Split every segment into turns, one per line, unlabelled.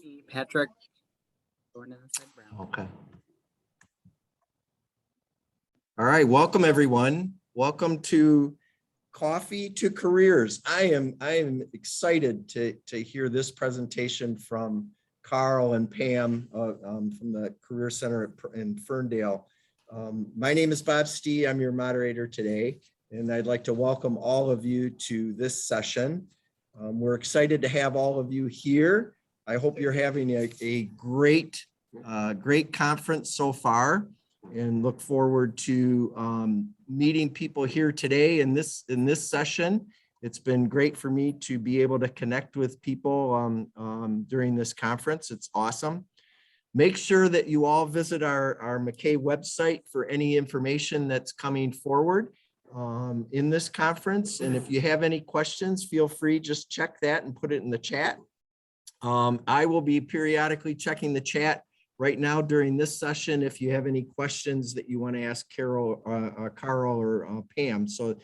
Me, Patrick. Going inside Brown.
Okay. All right, welcome everyone. Welcome to Coffee to Careers. I am excited to hear this presentation from Carl and Pam from the Career Center in Ferndale. My name is Bob Stee. I'm your moderator today, and I'd like to welcome all of you to this session. We're excited to have all of you here. I hope you're having a great conference so far, and look forward to meeting people here today in this session. It's been great for me to be able to connect with people during this conference. It's awesome. Make sure that you all visit our McKay website for any information that's coming forward in this conference. And if you have any questions, feel free, just check that and put it in the chat. I will be periodically checking the chat right now during this session if you have any questions that you want to ask Carol or Pam. So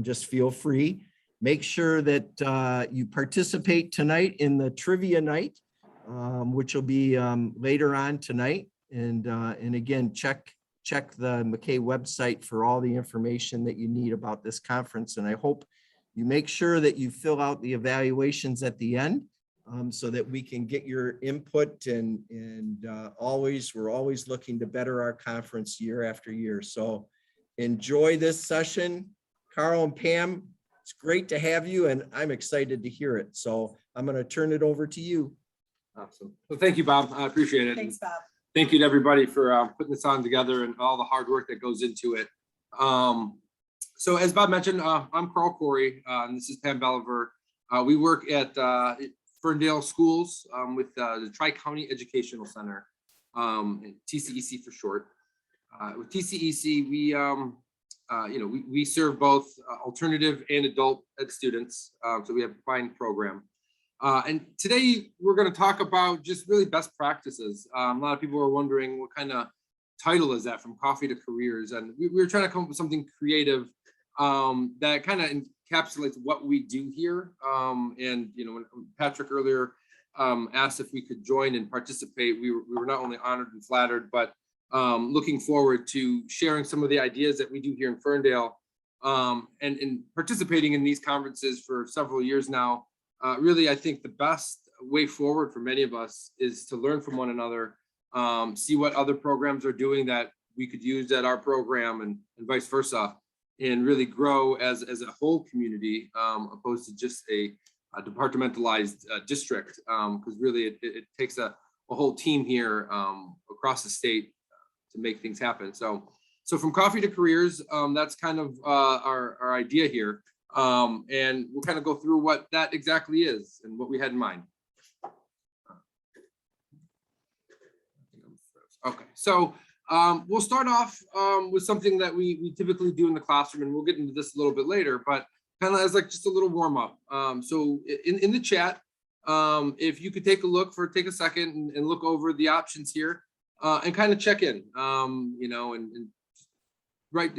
just feel free. Make sure that you participate tonight in the trivia night, which will be later on tonight. And again, check the McKay website for all the information that you need about this conference. And I hope you make sure that you fill out the evaluations at the end so that we can get your input and we're always looking to better our conference year after year. So enjoy this session. Carl and Pam, it's great to have you, and I'm excited to hear it. So I'm going to turn it over to you.
Awesome. Well, thank you, Bob. I appreciate it.
Thanks, Bob.
Thank you to everybody for putting this on together and all the hard work that goes into it. So as Bob mentioned, I'm Carl Corey, and this is Pam Belliver. We work at Ferndale Schools with the Tri-County Educational Center, TCEC for short. With TCEC, we serve both alternative and adult ed students. So we have a fine program. And today we're going to talk about just really best practices. A lot of people are wondering what kind of title is that, from coffee to careers, and we were trying to come up with something creative that kind of encapsulates what we do here. And when Patrick earlier asked if we could join and participate, we were not only honored and flattered, but looking forward to sharing some of the ideas that we do here in Ferndale, and participating in these conferences for several years now. Really, I think the best way forward for many of us is to learn from one another, see what other programs are doing that we could use at our program, and vice versa, and really grow as a whole community, opposed to just a departmentalized district, because really it takes a whole team here across the state to make things happen. So from coffee to careers, that's kind of our idea here. And we'll kind of go through what that exactly is and what we had in mind. Okay, so we'll start off with something that we typically do in the classroom, and we'll get into this a little bit later, but kind of as like just a little warm up. So in the chat, if you could take a second and look over the options here and kind of check in, and write,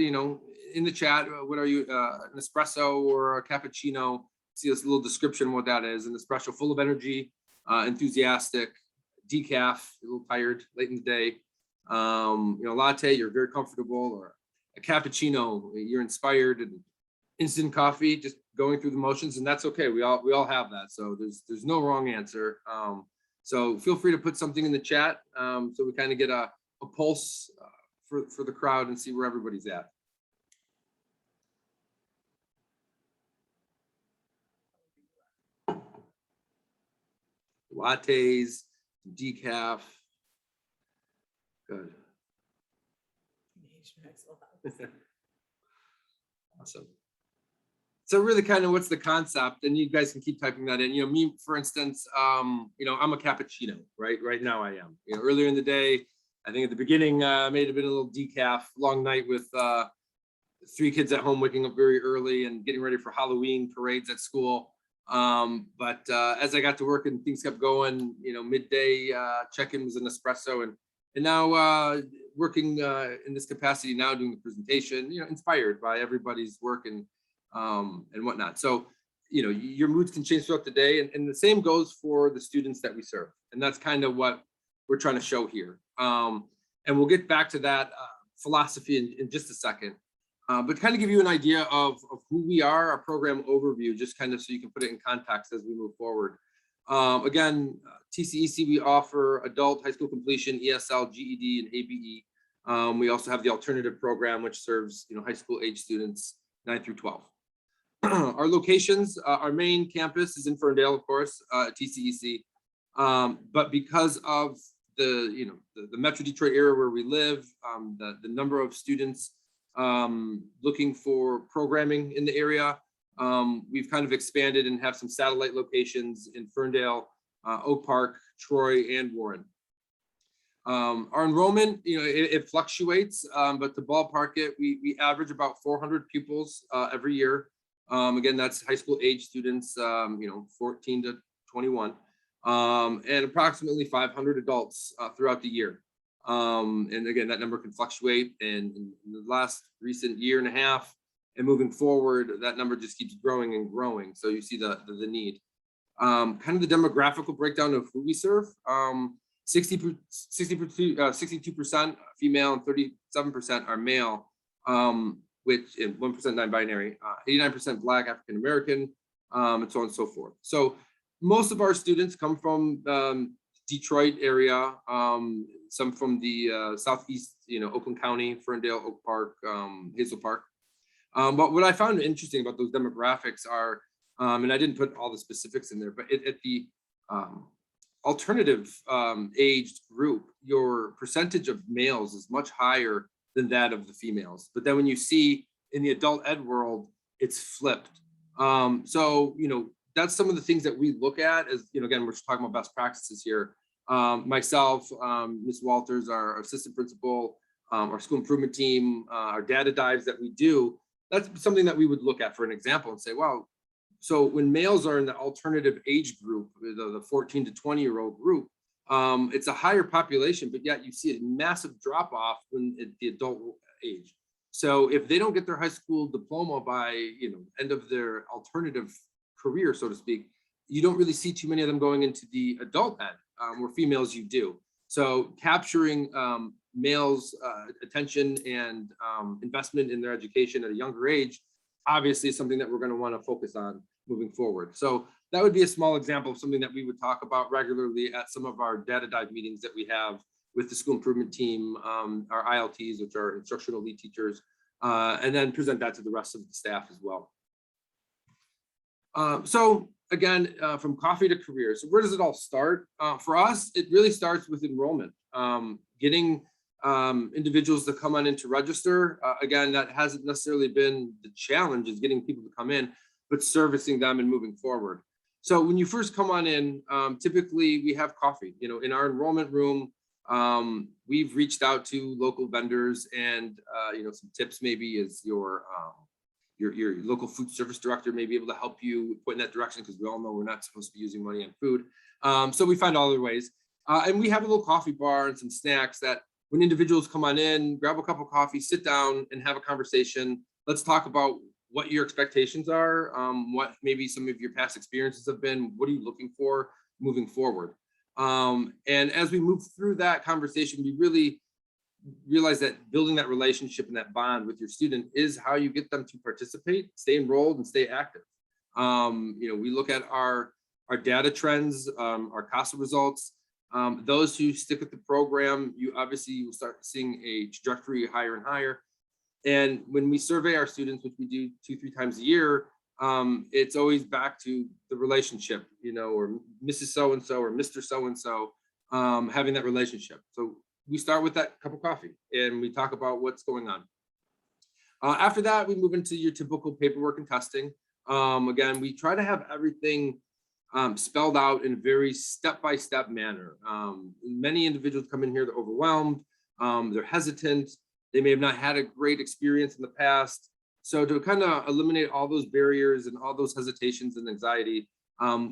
in the chat, what are you, an espresso or a cappuccino? See this little description of what that is. An espresso, full of energy, enthusiastic, decaf, a little tired, late in the day. Latte, you're very comfortable, or a cappuccino, you're inspired, and instant coffee, just going through the motions, and that's okay. We all have that, so there's no wrong answer. So feel free to put something in the chat, so we kind of get a pulse for the crowd and see where everybody's at. Lattes, decaf. Good. Awesome. So really kind of what's the concept, and you guys can keep typing that in. Me, for instance, I'm a cappuccino, right? Right now I am. Earlier in the day, I think at the beginning, may have been a little decaf, long night with 3 kids at home, waking up very early and getting ready for Halloween parades at school. But as I got to work and things kept going, midday check-in was an espresso, and now working in this capacity now, doing the presentation, inspired by everybody's work and whatnot. So your moods can change throughout the day, and the same goes for the students that we serve. And that's kind of what we're trying to show here. And we'll get back to that philosophy in just a second. But kind of give you an idea of who we are, our program overview, just kind of so you can put it in context as we move forward. Again, TCEC, we offer adult high school completion, ESL, GED, and ABE. We also have the alternative program, which serves high school age students 9 through 12. Our locations, our main campus is in Ferndale, of course, TCEC. But because of the Metro Detroit area where we live, the number of students looking for programming in the area, we've kind of expanded and have some satellite locations in Ferndale, Oak Park, Troy, and Warren. Our enrollment, it fluctuates, but to ballpark it, we average about 400 pupils every year. Again, that's high school age students, 14 to 21, and approximately 500 adults throughout the year. And again, that number can fluctuate, and in the last recent year and a half and moving forward, that number just keeps growing and growing. So you see the need. Kind of the demographical breakdown of who we serve. 62% female and 37% are male, which in 1% non-binary, 89% Black, African American, and so on and so forth. So most of our students come from Detroit area, some from the southeast, Oakland County, Ferndale, Oak Park, Hazel Park. But what I found interesting about those demographics are, and I didn't put all the specifics in there, but at the alternative aged group, your percentage of males is much higher than that of the females. But then when you see in the adult ed world, it's flipped. So, that's some of the things that we look at as, again, we're just talking about best practices here. Myself, Ms. Walters, our assistant principal, our school improvement team, our data dives that we do, that's something that we would look at for an example and say, wow, so when males are in the alternative age group, the 14 to 20-year-old group, it's a higher population, but yet you see a massive drop off when at the adult age. So if they don't get their high school diploma by end of their alternative career, so to speak, you don't really see too many of them going into the adult ed, where females you do. So capturing males' attention and investment in their education at a younger age, obviously is something that we're going to want to focus on moving forward. So that would be a small example of something that we would talk about regularly at some of our data dive meetings that we have with the school improvement team, our ILTs, which are instructional lead teachers, and then present that to the rest of the staff as well. So again, from coffee to careers. So where does it all start? For us, it really starts with enrollment, getting individuals to come on in to register. Again, that hasn't necessarily been the challenge, is getting people to come in, but servicing them and moving forward. So when you first come on in, typically we have coffee. In our enrollment room, we've reached out to local vendors, and some tips maybe is your local food service director may be able to help you point in that direction, because we all know we're not supposed to be using money on food. So we find other ways. And we have a little coffee bar and some snacks that when individuals come on in, grab a cup of coffee, sit down and have a conversation. Let's talk about what your expectations are, what maybe some of your past experiences have been, what are you looking for moving forward? And as we move through that conversation, we really realize that building that relationship and that bond with your student is how you get them to participate, stay enrolled, and stay active. We look at our data trends, our CASA results. Those who stick with the program, you obviously will start seeing a trajectory higher and higher. And when we survey our students, which we do 2-3 times a year, it's always back to the relationship, or Mrs. So-and-so or Mr. So-and-so, having that relationship. So we start with that cup of coffee and we talk about what's going on. After that, we move into your typical paperwork and testing. Again, we try to have everything spelled out in a very step-by-step manner. Many individuals come in here, they're overwhelmed, they're hesitant, they may have not had a great experience in the past. So to kind of eliminate all those barriers and all those hesitations and anxiety,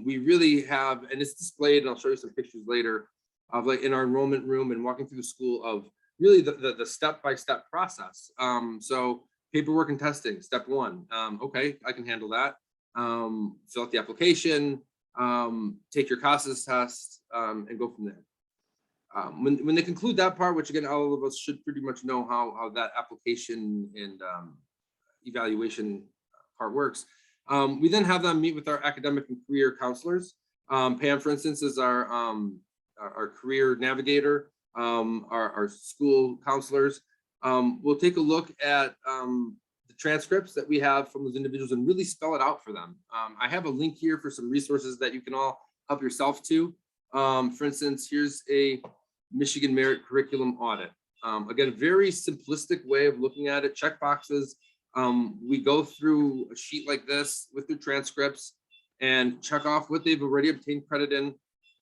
we really have, and it's displayed, and I'll show you some pictures later, of like in our enrollment room and walking through the school of really the step-by-step process. So paperwork and testing, step 1. Okay, I can handle that. fill out the application, take your CASAS test, and go from there. When they conclude that part, which again, all of us should pretty much know how that application and evaluation part works, we then have them meet with our academic and career counselors. Pam, for instance, is our career navigator, our school counselors. We'll take a look at the transcripts that we have from those individuals and really spell it out for them. I have a link here for some resources that you can all help yourself to. For instance, here's a Michigan Merit Curriculum Audit. Again, a very simplistic way of looking at it, check boxes. We go through a sheet like this with their transcripts and check off what they've already obtained credit in.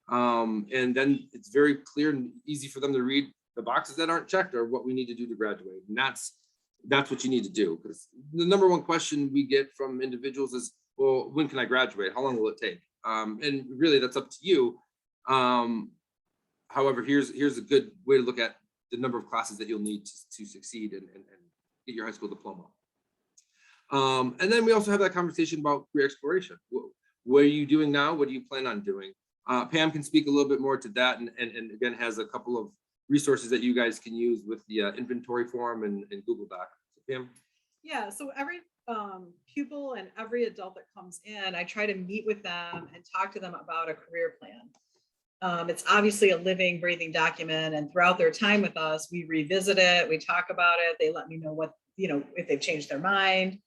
And then it's very clear and easy for them to read the boxes that aren't checked or what we need to do to graduate. And that's what you need to do. Because the number one question we get from individuals is, well, when can I graduate? How long will it take? And really that's up to you. However, here's a good way to look at the number of classes that you'll need to succeed and get your high school diploma. And then we also have that conversation about career exploration. What are you doing now? What do you plan on doing? Pam can speak a little bit more to that, and again has a couple of resources that you guys can use with the inventory form and Google Doc. So, Pam?
Yeah, so every pupil and every adult that comes in, I try to meet with them and talk to them about a career plan. It's obviously a living, breathing document, and throughout their time with us, we revisit it, we talk about it, they let me know what, if they've changed their mind.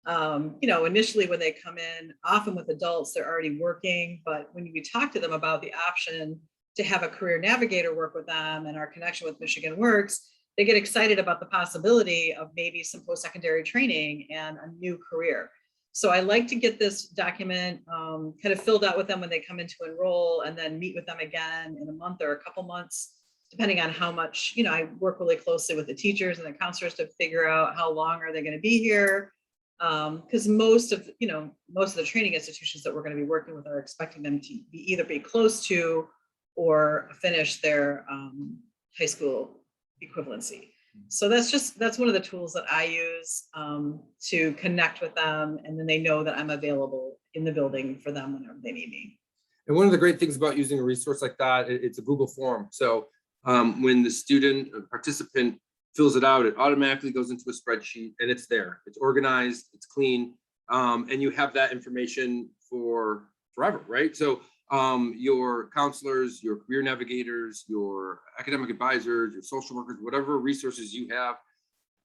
Initially when they come in, often with adults, they're already working, but when we talk to them about the option to have a career navigator work with them and our connection with Michigan Works, they get excited about the possibility of maybe some post-secondary training and a new career. So I like to get this document kind of filled out with them when they come in to enroll, and then meet with them again in a month or a couple months, depending on how much, I work really closely with the teachers and the counselors to figure out how long are they going to be here. Because most of the training institutions that we're going to be working with are expecting them to either be close to or finish their high school equivalency. So that's one of the tools that I use to connect with them, and then they know that I'm available in the building for them whenever they need me.
And one of the great things about using a resource like that, it's a Google form. So when the student or participant fills it out, it automatically goes into a spreadsheet and it's there. It's organized, it's clean, and you have that information for forever, right? So your counselors, your career navigators, your academic advisors, your social workers, whatever resources you have,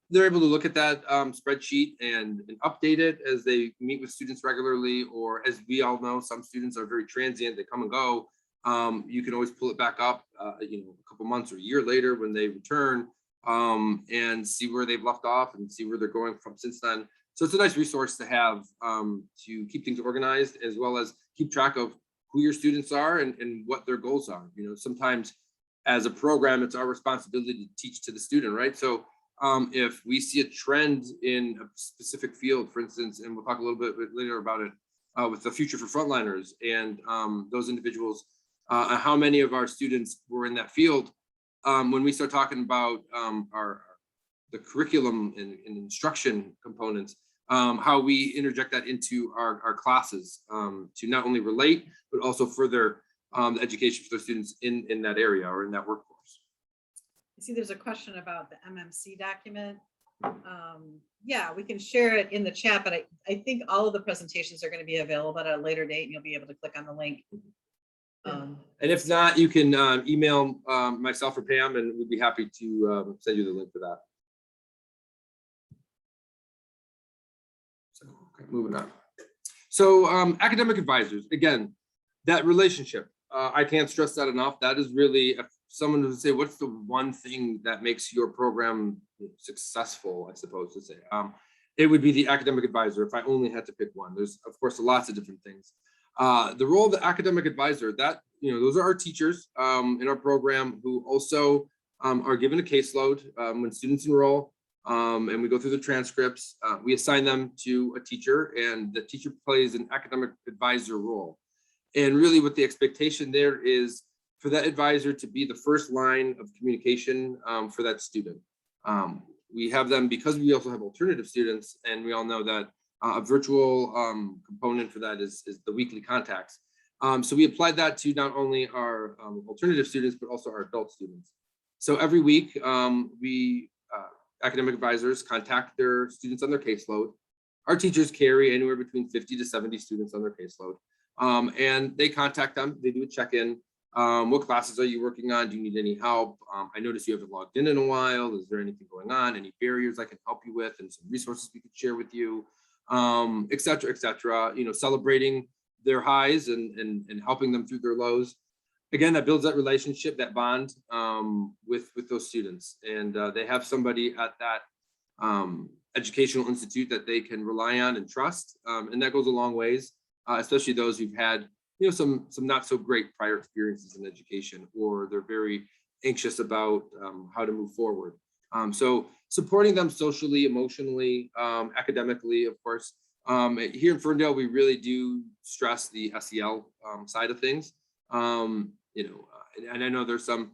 they're able to look at that spreadsheet and update it as they meet with students regularly, or as we all know, some students are very transient, they come and go. You can always pull it back up, a couple months or a year later when they return, and see where they've left off and see where they're going from since then. So it's a nice resource to have to keep things organized, as well as keep track of who your students are and what their goals are. Sometimes as a program, it's our responsibility to teach to the student, right? So if we see a trend in a specific field, for instance, and we'll talk a little bit later about it with the Future for Frontliners and those individuals, how many of our students were in that field. When we start talking about the curriculum and instruction components, how we interject that into our classes to not only relate, but also further the education for the students in that area or in that workforce.
I see there's a question about the MMC document. Yeah, we can share it in the chat, but I think all of the presentations are going to be available at a later date, and you'll be able to click on the link.
And if not, you can email myself or Pam, and we'd be happy to send you the link for that. So, okay, moving on. So academic advisors, again, that relationship, I can't stress that enough. That is really, if someone would say, what's the one thing that makes your program successful, I suppose to say, it would be the academic advisor if I only had to pick one. There's, of course, lots of different things. The role of the academic advisor, that, those are our teachers in our program who also are given a caseload when students enroll, and we go through the transcripts. We assign them to a teacher, and the teacher plays an academic advisor role. And really what the expectation there is for that advisor to be the first line of communication for that student. We have them because we also have alternative students, and we all know that A virtual component for that is the weekly contacts. So we applied that to not only our alternative students, but also our adult students. So every week, academic advisors contact their students on their caseload. Our teachers carry anywhere between 50 to 70 students on their caseload. And they contact them, they do a check-in. What classes are you working on? Do you need any help? I noticed you haven't logged in a while. Is there anything going on? Any barriers I can help you with, and some resources we could share with you, et cetera, et cetera. You know, celebrating their highs and helping them through their lows. Again, that builds that relationship, that bond with those students. And they have somebody at that educational institute that they can rely on and trust. And that goes a long ways, especially those who've had, you know, some not so great prior experiences in education, or they're very anxious about how to move forward. So supporting them socially, emotionally, academically, of course. Here in Ferndale, we really do stress the SEL side of things. You know, and I know there's some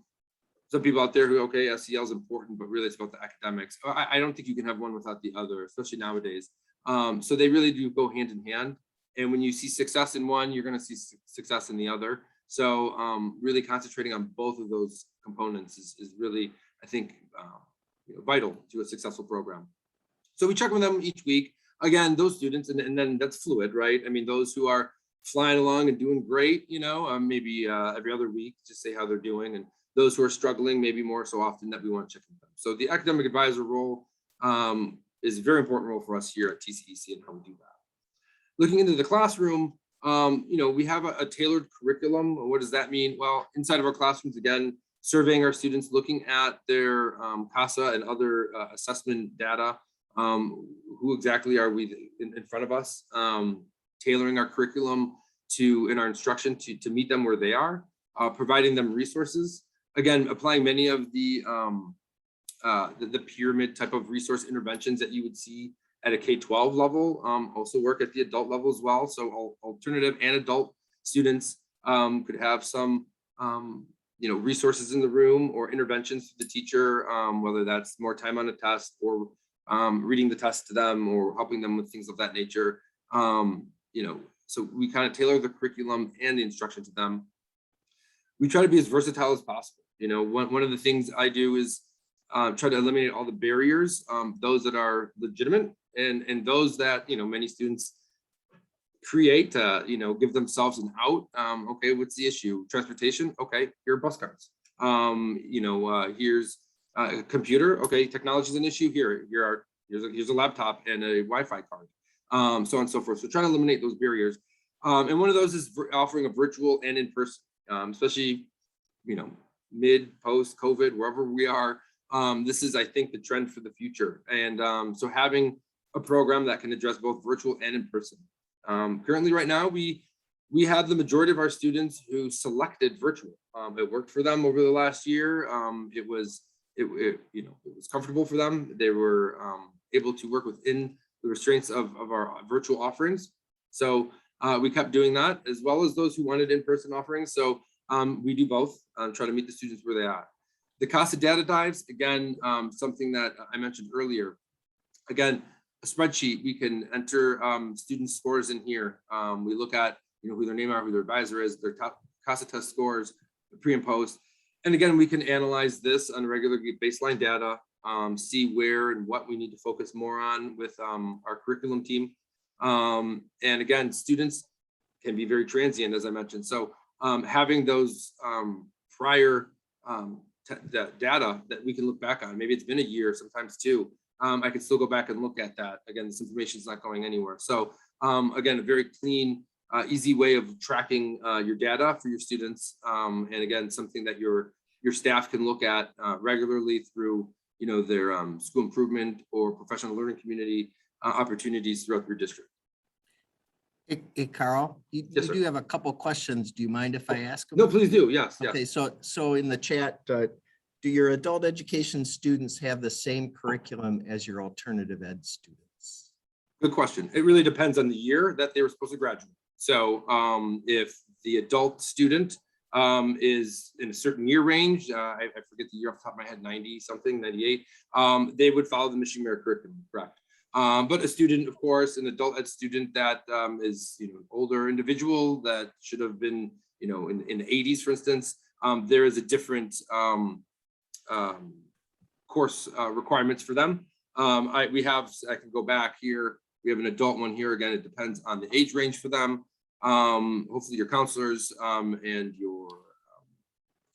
people out there who, okay, SEL is important, but really it's about the academics. I don't think you can have one without the other, especially nowadays. So they really do go hand in hand. And when you see success in one, you're going to see success in the other. So really concentrating on both of those components is really, I think, you know, vital to a successful program. So we check with them each week. Again, those students, and then that's fluid, right? I mean, those who are flying along and doing great, you know, maybe every other week, just say how they're doing. And those who are struggling, maybe more so often that we want to check with them. So the academic advisor role is a very important role for us here at TCEC and how we do that. Looking into the classroom, you know, we have a tailored curriculum. What does that mean? Well, inside of our classrooms, again, surveying our students, looking at their CASA and other assessment data. Who exactly are we in front of us? Tailoring our curriculum in our instruction to meet them where they are, providing them resources. Again, applying many of the pyramid type of resource interventions that you would see at a K-12 level, also work at the adult level as well. So alternative and adult students could have some you know, resources in the room or interventions to the teacher, whether that's more time on a test or reading the test to them or helping them with things of that nature. You know, so we kind of tailor the curriculum and the instruction to them. We try to be as versatile as possible. You know, one of the things I do is try to eliminate all the barriers, those that are legitimate and those that, you know, many students create, you know, give themselves an out. Okay, what's the issue? Transportation? Okay, here are bus cards. You know, here's a computer. Okay, technology is an issue. Here's a laptop and a Wi-Fi card. So on and so forth. So trying to eliminate those barriers. And one of those is offering a virtual and in person, especially, you know, post COVID, wherever we are. This is, I think, the trend for the future. And so having a program that can address both virtual and in person. Currently, right now, we have the majority of our students who selected virtual. It worked for them over the last year. It was comfortable for them. They were able to work within the restraints of our virtual offerings. So we kept doing that, as well as those who wanted in-person offerings. So we do both, try to meet the students where they are. The CASA data dives, again, something that I mentioned earlier. Again, a spreadsheet, we can enter student scores in here. We look at, you know, who their name are, who their advisor is, their top CASA test scores, pre and post. And again, we can analyze this on regular baseline data, see where and what we need to focus more on with our curriculum team. And again, students can be very transient, as I mentioned. So having those prior data that we can look back on, maybe it's been a year, sometimes two, I can still go back and look at that. Again, this information is not going anywhere. So again, a very clean, easy way of tracking your data for your students. And again, something that your staff can look at regularly through, you know, their school improvement or professional learning community opportunities throughout your district.
Hey, Carl, you
Yes, sir.
do have a couple questions. Do you mind if I ask them?
No, please do. Yes.
Okay,
Yes.
so in the chat, do your adult education students have the same curriculum as your alternative ed students?
Good question. It really depends on the year that they were supposed to graduate. So if the adult student is in a certain year range, I forget the year off the top of my head, 90 something, 98, they would follow the Michigan Merit curriculum, correct. But a student, of course, an adult ed student that is, an older individual that should have been, in the 80s, for instance, there is a different course requirements for them. I can go back here. We have an adult one here. Again, it depends on the age range for them. Hopefully your counselors and your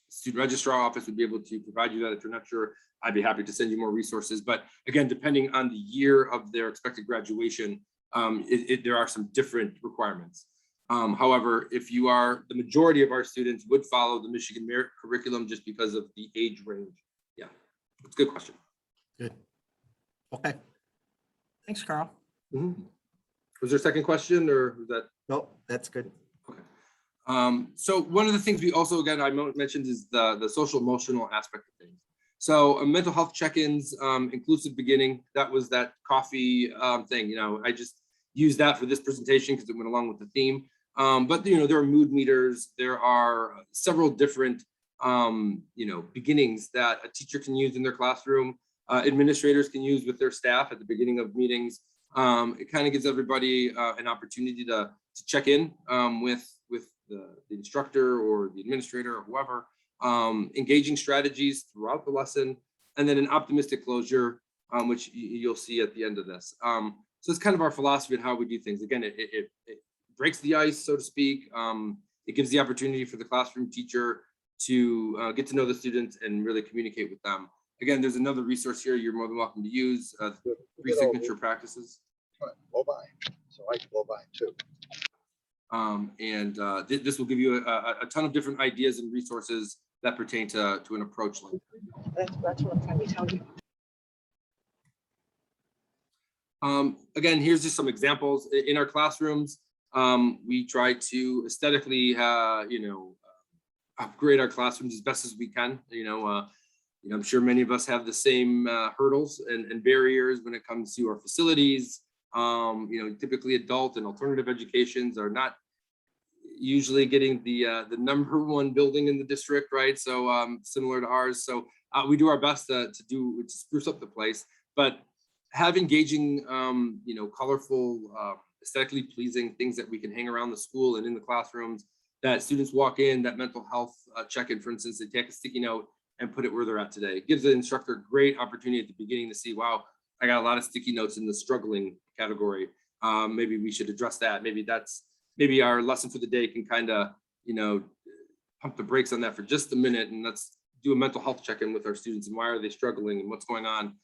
student registrar office would be able to provide you that. If you're not sure, I'd be happy to send you more resources. But again, depending on the year of their expected graduation, there are some different requirements. However, if you are, the majority of our students would follow the Michigan Merit curriculum just because of the age range. Yeah, it's a good question.
Good. Okay. Thanks, Carl.
Mm-hmm. Was there a second question, or was that?
Nope, that's good.
Okay. So one of the things we also, again, I mentioned is the social emotional aspect of things. So mental health check-ins, inclusive beginning, that was that coffee thing. I just used that for this presentation because it went along with the theme. But there are mood meters. There are several different beginnings that a teacher can use in their classroom. Administrators can use with their staff at the beginning of meetings. It kind of gives everybody an opportunity to check in with the instructor or the administrator or whoever, engaging strategies throughout the lesson, and then an optimistic closure, which you'll see at the end of this. So it's kind of our philosophy and how we do things. Again, it breaks the ice, so to speak. It gives the opportunity for the classroom teacher to get to know the students and really communicate with them. Again, there's another resource here you're more than welcome to use, 3 signature practices.
Blow by, so I can blow by too.
This will give you a ton of different ideas and resources that pertain to an approach like that.
That's what I'm trying to tell you.
Again, here's just some examples in our classrooms. We try to aesthetically, upgrade our classrooms as best as we can. I'm sure many of us have the same hurdles and barriers when it comes to our facilities. Typically adult and alternative educations are not usually getting the #1 building in the district, right? So similar to ours. So we do our best to spruce up the place, but have engaging, colorful, aesthetically pleasing things that we can hang around the school and in the classrooms that students walk in, that mental health check-in, for instance, they take a sticky note and put it where they're at today. It gives the instructor a great opportunity at the beginning to see, wow, I got a lot of sticky notes in the struggling category. Maybe we should address that. Maybe our lesson for the day can kind of, pump the brakes on that for just a minute, and let's do a mental health check-in with our students and why are they struggling and what's going on?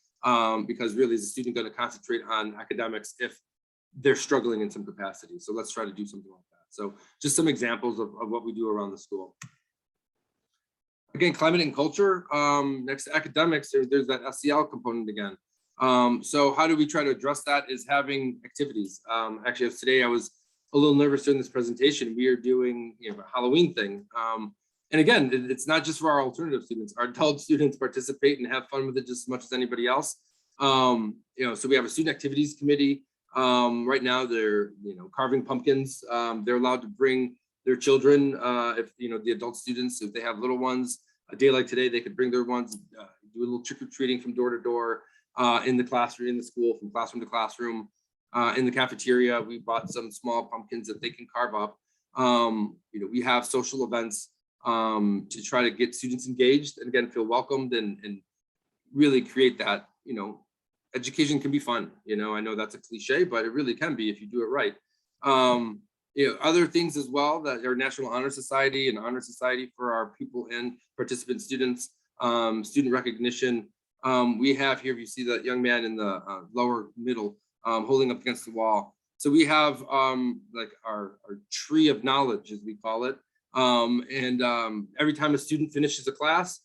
Because really, is the student going to concentrate on academics if they're struggling in some capacity? So let's try to do something like that. So just some examples of what we do around the school. Again, climate and culture. Next to academics, there's that SEL component again. So how do we try to address that is having activities. Actually, today I was a little nervous during this presentation. We are doing a Halloween thing. And again, it's not just for our alternative students. Our adult students participate and have fun with it just as much as anybody else. So we have a student activities committee. Right now they're carving pumpkins. They're allowed to bring their children, if the adult students, if they have little ones, a day like today, they could bring their ones, do a little trick-or-treating from door to door, in the classroom, in the school, from classroom to classroom. In the cafeteria, we bought some small pumpkins that they can carve up. We have social events to try to get students engaged and again, feel welcomed and really create that, education can be fun. I know that's a cliche, but it really can be if you do it right. Other things as well that are National Honor Society and Honor Society for our pupil and participant students, student recognition. We have here, if you see that young man in the lower middle holding up against the wall. So we have like our tree of knowledge, as we call it. Every time a student finishes a class,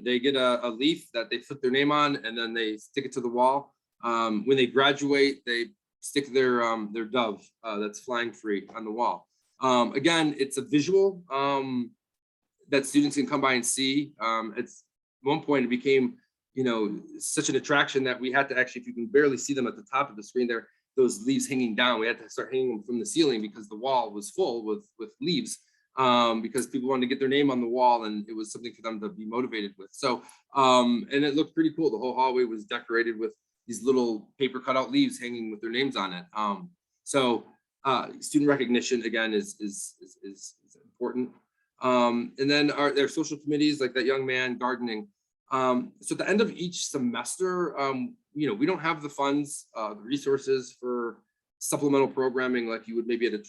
they get a leaf that they put their name on and then they stick it to the wall. When they graduate, they stick their dove that's flying free on the wall. Again, it's a visual that students can come by and see. At one point it became such an attraction that we had to actually, if you can barely see them at the top of the screen there, those leaves hanging down, we had to start hanging them from the ceiling because the wall was full with leaves, because people wanted to get their name on the wall and it was something for them to be motivated with. So, and it looked pretty cool. The whole hallway was decorated with these little paper cutout leaves hanging with their names on it. So student recognition again is important. And then their social committees like that young man gardening. So at the end of each semester, we don't have the funds, the resources for supplemental programming like you would maybe at a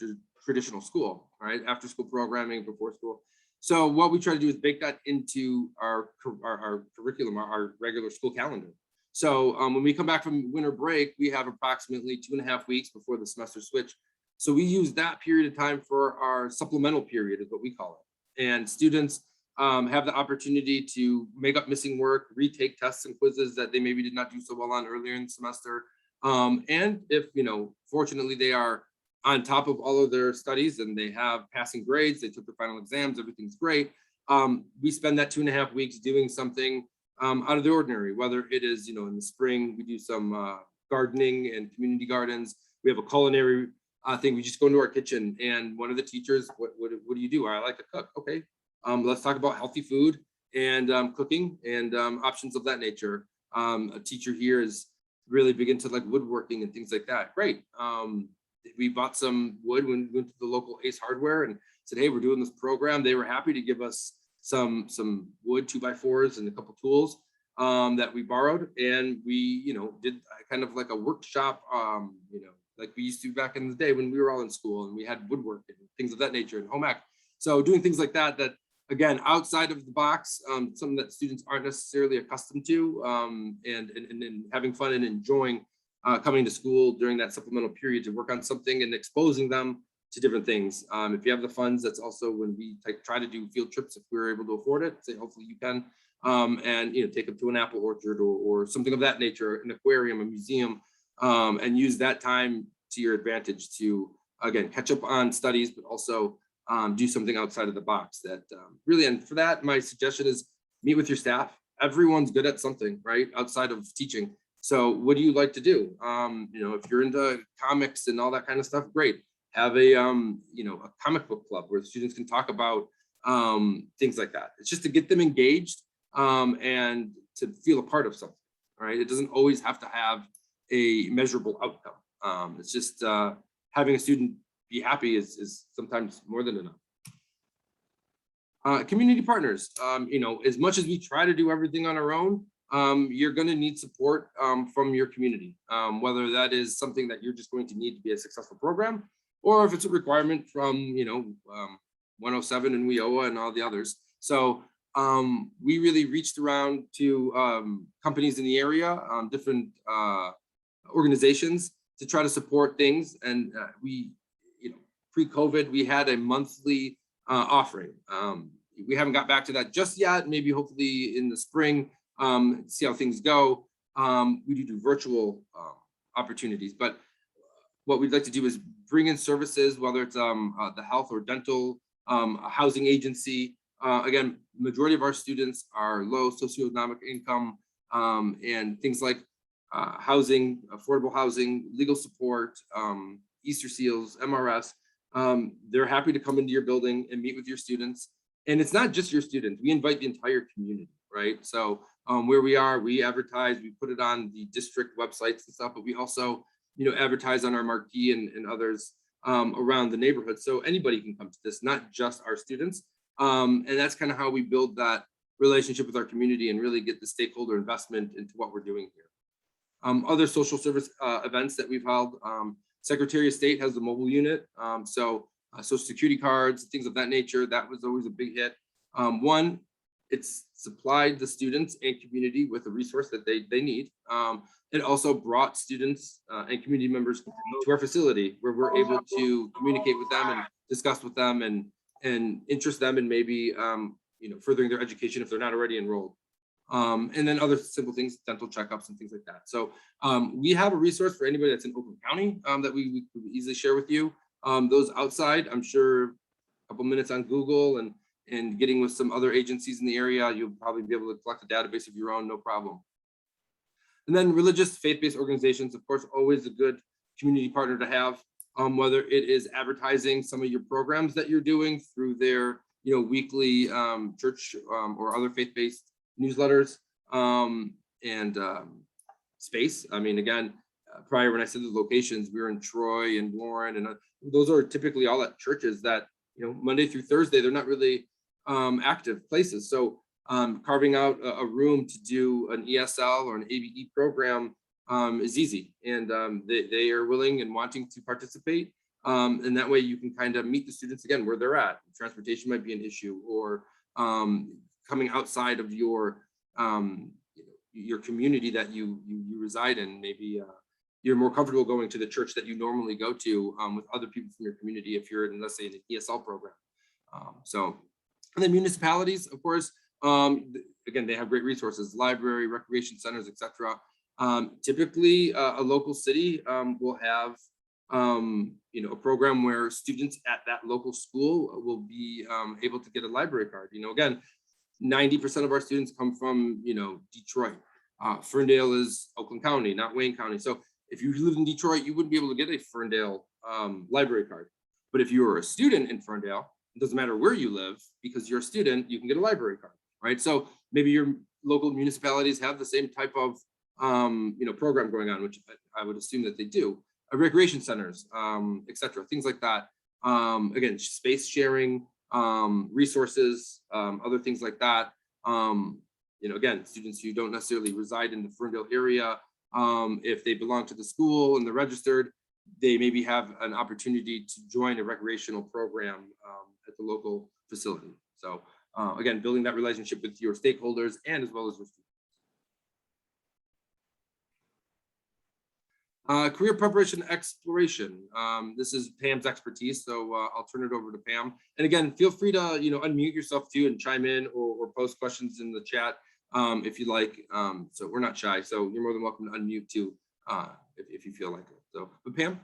traditional school, right? After school programming, before school. So what we try to do is bake that into our curriculum, our regular school calendar. So when we come back from winter break, we have approximately 2.5 weeks before the semester switch. So we use that period of time for our supplemental period is what we call it. And students have the opportunity to make up missing work, retake tests and quizzes that they maybe did not do so well on earlier in the semester. And if, fortunately they are on top of all of their studies and they have passing grades, they took their final exams, everything's great. We spend that 2.5 weeks doing something out of the ordinary, whether it is, in the spring, we do some gardening and community gardens. We have a culinary thing. We just go into our kitchen and one of the teachers, what do you do? I like to cook. Okay. Let's talk about healthy food and cooking and options of that nature. A teacher here is really big into like woodworking and things like that. Great. We bought some wood when we went to the local Ace Hardware and said, hey, we're doing this program. They were happy to give us some wood 2x4s and a couple tools that we borrowed. And we, did kind of like a workshop, like we used to back in the day when we were all in school and we had woodwork and things of that nature and home ec. So doing things like that, again, outside of the box, something that students aren't necessarily accustomed to, and having fun and enjoying coming to school during that supplemental period to work on something and exposing them to different things. If you have the funds, that's also when we try to do field trips, if we're able to afford it, say hopefully you can, and take them to an apple orchard or something of that nature, an aquarium, a museum, and use that time to your advantage to, again, catch up on studies, but also do something outside of the box that really, and for that, my suggestion is meet with your staff. Everyone's good at something, right? Outside of teaching. So what do you like to do? If you're into comics and all that kind of stuff, great. Have a comic book club where students can talk about things like that. It's just to get them engaged and to feel a part of something, right? It doesn't always have to have a measurable outcome. It's just having a student be happy is sometimes more than enough. Community partners, as much as we try to do everything on our own, you're going to need support from your community, whether that is something that you're just going to need to be a successful program, or if it's a requirement from 107 and WIOA and all the others. So we really reached around to companies in the area, different organizations to try to support things. And we, pre-COVID, we had a monthly offering. We haven't got back to that just yet. Maybe hopefully in the spring, see how things go. We do virtual opportunities, but what we'd like to do is bring in services, whether it's the health or dental, a housing agency. Again, majority of our students are low socioeconomic income, and things like housing, affordable housing, legal support, Easter seals, MRS. They're happy to come into your building and meet with your students. And it's not just your students, we invite the entire community, right? So where we are, we advertise, we put it on the district websites and stuff, but we also, advertise on our marquee and others around the neighborhood. So anybody can come to this, not just our students. And that's kind of how we build that relationship with our community and really get the stakeholder investment into what we're doing here. Other social service events that we've held, Secretary of State has the mobile unit. So Social Security cards, things of that nature, that was always a big hit. One, it's supplied the students and community with a resource that they need. It also brought students and community members to our facility where we're able to communicate with them and discuss with them and interest them in maybe furthering their education if they're not already enrolled. And then other simple things, dental checkups and things like that. So we have a resource for anybody that's in Oakland County that we could easily share with you. Those outside, I'm sure a couple minutes on Google and getting with some other agencies in the area, you'll probably be able to collect a database of your own, no problem. And then religious faith-based organizations, of course, always a good community partner to have, whether it is advertising some of your programs that you're doing through their weekly church or other faith-based newsletters, and space. I mean, again, prior when I said the locations, we were in Troy and Warren, and those are typically all at churches that, Monday through Thursday, they're not really active places. So carving out a room to do an ESL or an ABE program is easy, and they are willing and wanting to participate. And that way you can kind of meet the students again where they're at. Transportation might be an issue, or coming outside of your community that you reside in. Maybe you're more comfortable going to the church that you normally go to with other people from your community if you're in, let's say, an ESL program. And then municipalities, of course, again, they have great resources, library, recreation centers, etc. Typically, a local city will have a program where students at that local school will be able to get a library card. Again, 90% of our students come from, Detroit. Ferndale is Oakland County, not Wayne County. So if you live in Detroit, you wouldn't be able to get a Ferndale library card. But if you were a student in Ferndale, it doesn't matter where you live, because you're a student, you can get a library card, right? So maybe your local municipalities have the same type of program going on, which I would assume that they do. Recreation centers, etc., things like that. Again, space sharing, resources, other things like that. Again, students who don't necessarily reside in the Ferndale area, if they belong to the school and they're registered, they maybe have an opportunity to join a recreational program at the local facility. So again, building that relationship with your stakeholders and as well as your students. Career preparation exploration. This is Pam's expertise, so I'll turn it over to Pam. And again, feel free to unmute yourself too and chime in or post questions in the chat if you like. So we're not shy, so you're more than welcome to unmute too if you feel like it. So, but Pam.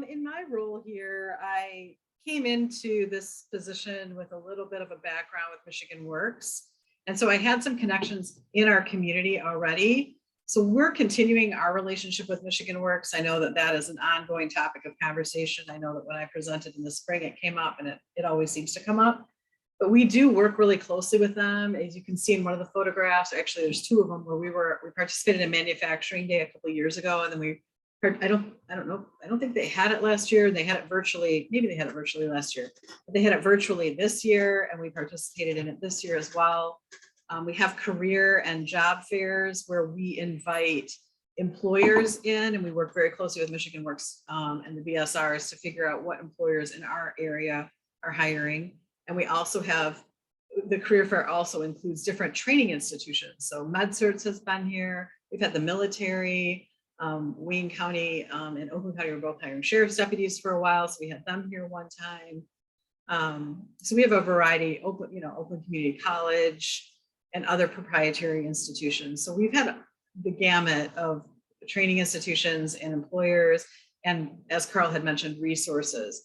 In my role here, I came into this position with a little bit of a background with Michigan Works, and so I had some connections in our community already. So we're continuing our relationship with Michigan Works. I know that that is an ongoing topic of conversation. I know that when I presented in the spring, it came up, and it always seems to come up. But we do work really closely with them. As you can see in one of the photographs, actually there's two of them where we participated in Manufacturing Day a couple of years ago, and then I don't know. I don't think they had it last year. They had it virtually. Maybe they had it virtually last year, but they had it virtually this year, and we participated in it this year as well. We have career and job fairs where we invite employers in, and we work very closely with Michigan Works and the BSRs to figure out what employers in our area are hiring. And we also have, the career fair also includes different training institutions. So MedCerts has been here. We've had the military, Wayne County and Oakland County were both hiring sheriff's deputies for a while. So we had them here one time. So we have a variety, Oakland Community College, and other proprietary institutions. So we've had the gamut of training institutions and employers, and as Carl had mentioned, resources.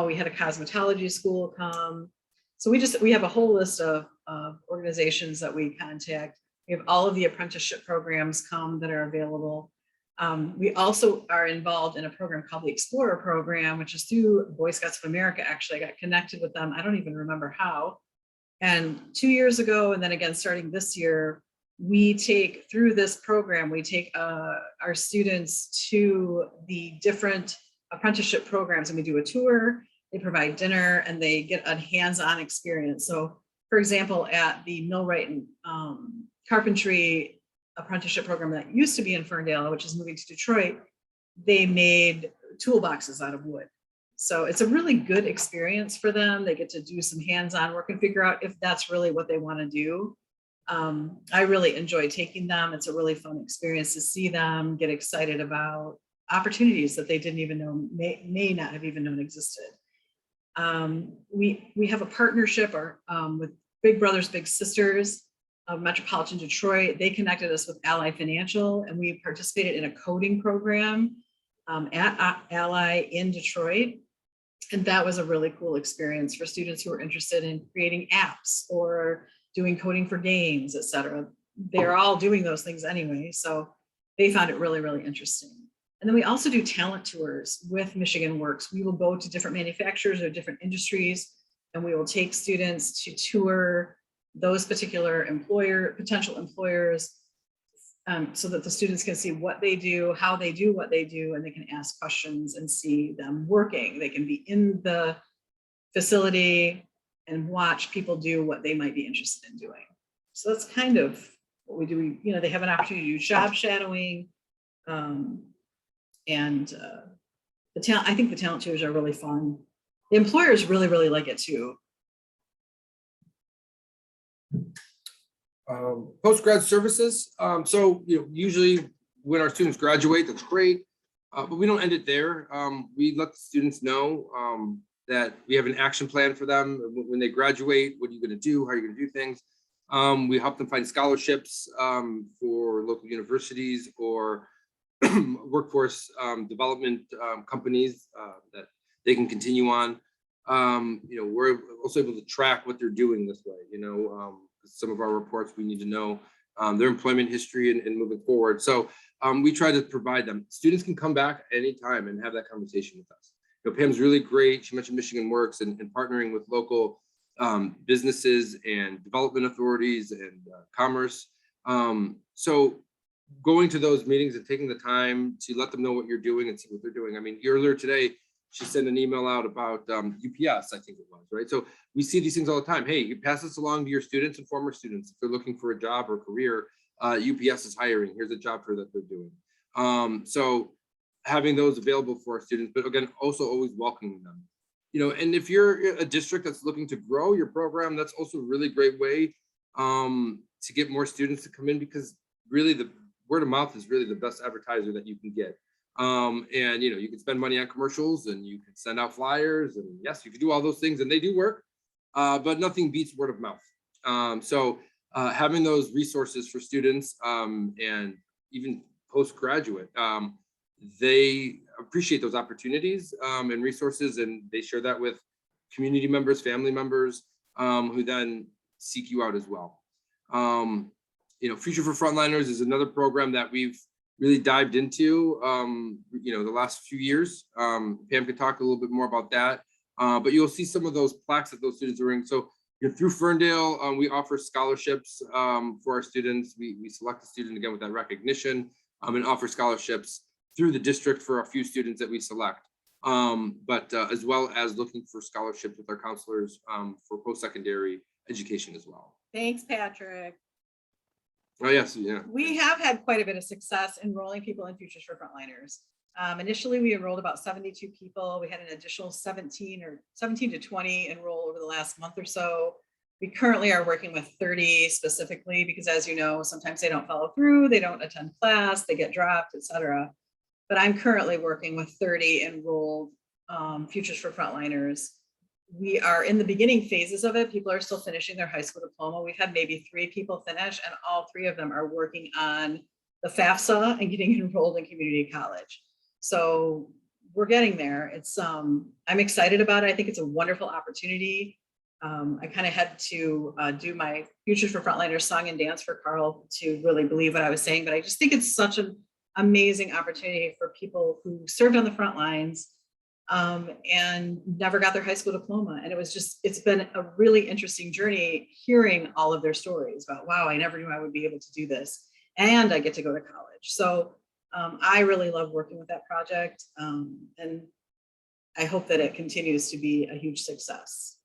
We had a cosmetology school come. So we have a whole list of organizations that we contact. We have all of the apprenticeship programs come that are available. We also are involved in a program called the Explorer Program, which is through Boy Scouts of America. Actually, I got connected with them. I don't even remember how. And 2 years ago, and then again, starting this year, we take through this program, we take our students to the different apprenticeship programs, and we do a tour, they provide dinner, and they get a hands-on experience. So for example, at the millwright and carpentry apprenticeship program that used to be in Ferndale, which is moving to Detroit, they made toolboxes out of wood. So it's a really good experience for them. They get to do some hands-on work and figure out if that's really what they want to do. I really enjoy taking them. It's a really fun experience to see them get excited about opportunities that they didn't even know, may not have even known existed. We have a partnership with Big Brothers Big Sisters of Metropolitan Detroit. They connected us with Ally Financial, and we participated in a coding program at Ally in Detroit. And that was a really cool experience for students who are interested in creating apps or doing coding for games, et cetera. They're all doing those things anyway, so they found it really, really interesting. And then we also do talent tours with Michigan Works. We will go to different manufacturers or different industries, and we will take students to tour those particular potential employers, so that the students can see what they do, how they do what they do, and they can ask questions and see them working. They can be in the facility and watch people do what they might be interested in doing. So that's kind of what we do. You know, they have an opportunity to do job shadowing. The talent, I think the talent tours are really fun. The employers really, really like it too.
PostGrad Services. So, usually when our students graduate, that's great, but we don't end it there. We let the students know that we have an action plan for them. When they graduate, what are you going to do? How are you going to do things? We help them find scholarships for local universities or workforce development companies that they can continue on. We're also able to track what they're doing this way. Some of our reports, we need to know their employment history and moving forward. So we try to provide them. Students can come back anytime and have that conversation with us. Pam's really great. She mentioned Michigan Works and partnering with local businesses and development authorities and commerce. So going to those meetings and taking the time to let them know what you're doing and see what they're doing. I mean, earlier today, she sent an email out about UPS, I think it was, right? So we see these things all the time. Hey, you pass this along to your students and former students. If they're looking for a job or career, UPS is hiring. Here's a job fair that they're doing. So having those available for our students, but again, also always welcoming them. And if you're a district that's looking to grow your program, that's also a really great way to get more students to come in, because really the word of mouth is really the best advertiser that you can get. And you can spend money on commercials and you can send out flyers, and yes, you can do all those things and they do work, but nothing beats word of mouth. So having those resources for students and even postgraduate, they appreciate those opportunities and resources, and they share that with community members, family members, who then seek you out as well. Future for Frontliners is another program that we've really dived into, the last few years. Pam could talk a little bit more about that, but you'll see some of those plaques that those students are wearing. So through Ferndale, we offer scholarships for our students. We select a student again with that recognition and offer scholarships through the district for a few students that we select, but as well as looking for scholarships with our counselors for post-secondary education as well.
Thanks, Patrick.
Oh, yes, yeah.
We have had quite a bit of success enrolling people in Futures for Frontliners. Initially, we enrolled about 72 people. We had an additional 17 to 20 enroll over the last month or so. We currently are working with 30 specifically because, as you know, sometimes they don't follow through, they don't attend class, they get dropped, etc. But I'm currently working with 30 enrolled Futures for Frontliners. We are in the beginning phases of it. People are still finishing their high school diploma. We've had maybe 3 people finish, and all 3 of them are working on the FAFSA and getting enrolled in community college. So we're getting there. It's I'm excited about it. I think it's a wonderful opportunity. I kind of had to do my Futures for Frontliners song and dance for Carl to really believe what I was saying, but I just think it's such an amazing opportunity for people who served on the front lines and never got their high school diploma. And it's been a really interesting journey hearing all of their stories about, wow, I never knew I would be able to do this. And I get to go to college. So I really love working with that project. And I hope that it continues to be a huge success.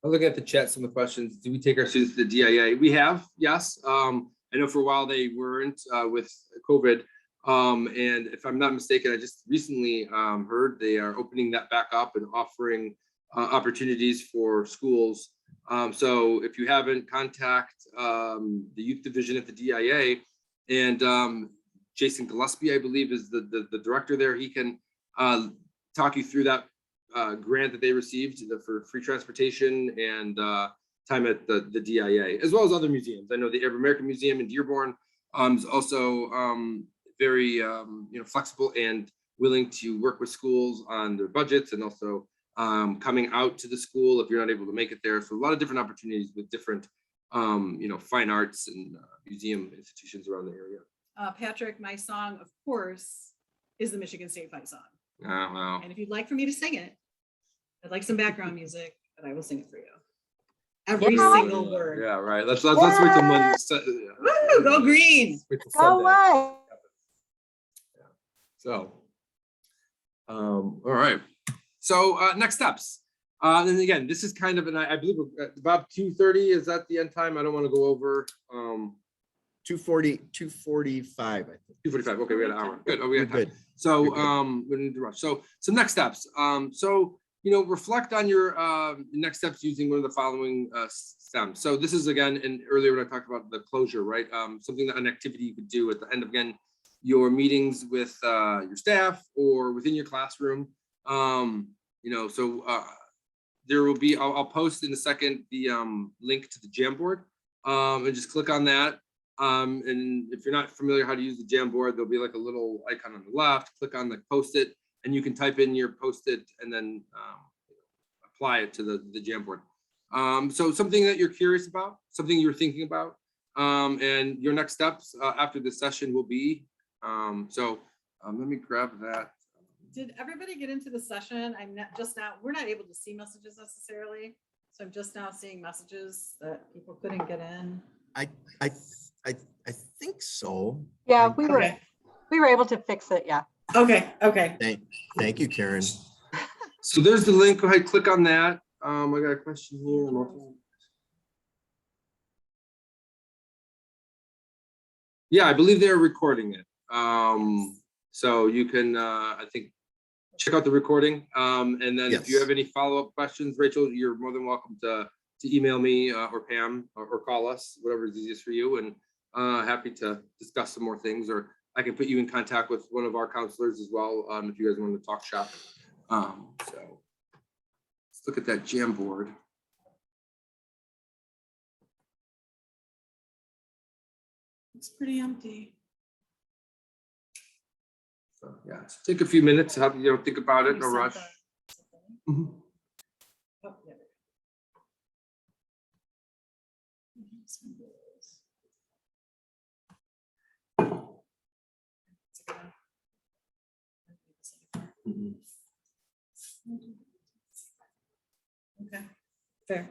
I'll look at the chat, some of the questions. Do we take our students to the DIA? We have, yes. I know for a while they weren't with COVID. And if I'm not mistaken, I just recently heard they are opening that back up and offering opportunities for schools. So if you haven't, contact the youth division at the DIA, and Jason Gillespie, I believe, is the director there. He can talk you through that grant that they received for free transportation and time at the DIA, as well as other museums. I know the Arab American Museum in Dearborn is also very flexible and willing to work with schools on their budgets, and also coming out to the school if you're not able to make it there. So a lot of different opportunities with different fine arts and museum institutions around the area.
Patrick, my song, of course, is the Michigan State fight song.
Oh, wow.
And if you'd like for me to sing it, I'd like some background music, but I will sing it for you. Every
Yeah.
single word.
Yeah, right. Let's wait till Monday.
Woo, go green.
Wait till
Go
Sunday.
away.
So, all right. So next steps. And again, this is kind of, and I believe we're at about 2:30. Is that the end time? I don't want to go over.
2:45, I think.
2:45. Okay, we got an hour. Good. Oh, we
You're
got time.
good.
So
You're good.
we don't need to rush. So some next steps. So reflect on your next steps using one of the following stems. So this is again, and earlier when I talked about the closure, right? Something that an activity you could do at the end of again your meetings with your staff or within your classroom. So there will be. I'll post in a second the link to the Jamboard, and just click on that. And if you're not familiar how to use the Jamboard, there'll be like a little icon on the left. Click on the Post-it, and you can type in your Post-it and then apply it to the Jamboard. So something that you're curious about, something you're thinking about, and your next steps after this session will be. Let me grab that.
Did everybody get into the session? We're not able to see messages necessarily. So I'm just now seeing messages that people couldn't get in.
I think so.
Yeah,
I-
we were able to fix it. Yeah.
Okay.
Thank you, Karen.
So there's the link. Go ahead, click on that. I got a question here. Yeah, I believe they're recording it. So you can, I think, check out the recording. And then if you
Yes.
have any follow-up questions, Rachel, you're more than welcome to email me or Pam or call us, whatever is easiest for you. And happy to discuss some more things, or I can put you in contact with one of our counselors as well if you guys want to talk shop. So let's look at that Jamboard.
It's pretty empty.
So yeah, so take a few minutes to have think about it, no rush. Mhm.
Oh, yeah. Okay, fair.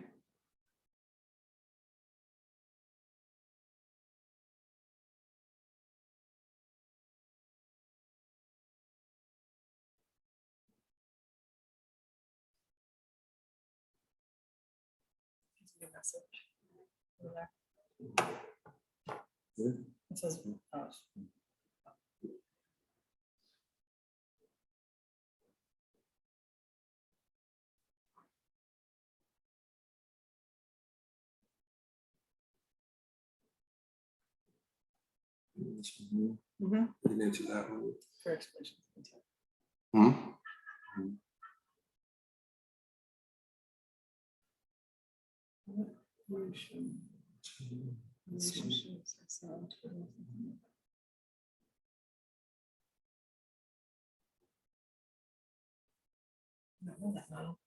Message. Over there. It says, mhm,
Didn't answer that one.
for explanation.
Hmm?
Relationships, sound. I don't know that now.